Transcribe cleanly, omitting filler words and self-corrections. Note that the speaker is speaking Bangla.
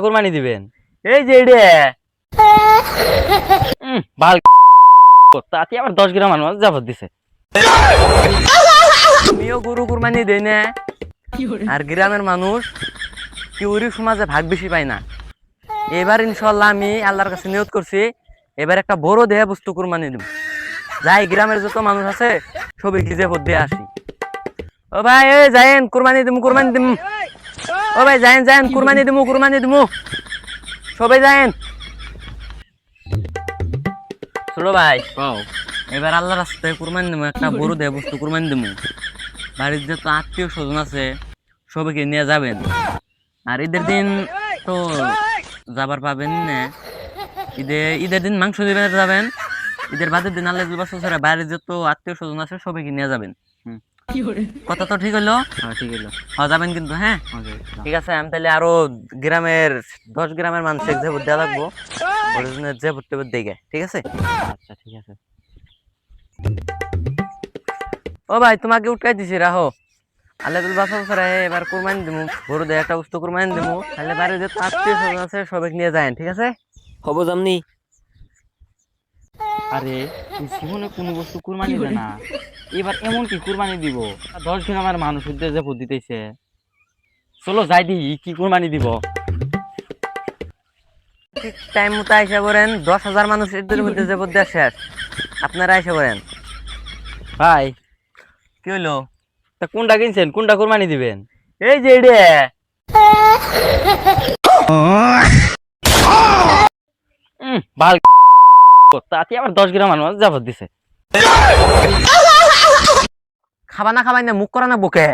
কুরবানি দিবেন? এই যে এটা ভাল তাতে আবার 10 গ্রাম মানুষ জাবত দিছে। আমিও গরু কুরবানি দেই না, আর গ্রামের মানুষ কিউরি সমাজে ভাগ বেশি পায় না। এবার ইনশাল্লাহ আমি আল্লাহর কাছে নিয়ত করছি, এবার একটা বড় দেহ বস্তু কুরবানি দিব। যাই গ্রামের যত মানুষ আছে সবাই গিজে ভোট দিয়ে আসি। ও ভাই এই যাইন কুরবানি দিমু কুরবানি দিমু। ও ভাই যাইন যাইন কুরবানি দিমু সবাই যাইন। ছোট ভাই এবার আল্লাহর রাস্তায় কুরবানি দিমু, একটা বড় দেহ বস্তু কুরবানি দিমু। বাড়ির যত আত্মীয় স্বজন আছে সবাইকে নিয়ে যাবেন। আর ঈদের দিন তো যাবার পাবেন না, ঈদের দিন মাংস দিবেন যাবেন, ঈদের বাদের দিন আল্লাহ বছর বাইরে যত আত্মীয় স্বজন আছে সবাইকে নিয়ে যাবেন। কথা তো ঠিক হলো? ঠিক হলো। যাবেন কিন্তু, হ্যাঁ ঠিক আছে। আমি তাহলে আরো গ্রামের 10 গ্রামের মানুষের যে ভোট দেওয়া লাগবো, যে ভোট দেখে, ঠিক আছে? আচ্ছা ঠিক আছে। ও ভাই তোমাকে উঠকাই দিছি, রাহো। আল্লাহ বছর এবার কুরবানি দিমু, গরু দিয়ে একটা বস্তু কুরবানি দিমু, তাহলে বাইরে যত আত্মীয় স্বজন আছে সবাইকে নিয়ে যায়েন, ঠিক আছে? হবো জামনি। আরে জীবনে কোনো বস্তু কুরবানি দেয় না, এবার এমন কি কুরবানি দিব? 10 গ্রামের মানুষ যে ভোট দিতেছে, চলো যাই দি কি কুরবানি দিব। ঠিক টাইম মতো আইসা করেন, 10,000 মানুষ এদের মধ্যে যে ভোট দেওয়া শেষ, আপনারা আইসা করেন। ভাই কি হলো? তা কোনটা কিনছেন, কোনটা কুরবানি দিবেন? এই যে এটা ভাল তাতে আবার 10 গ্রাম মানুষ যাবত দিছে। খাবা না খাবাই না মুখ করা না বুকে।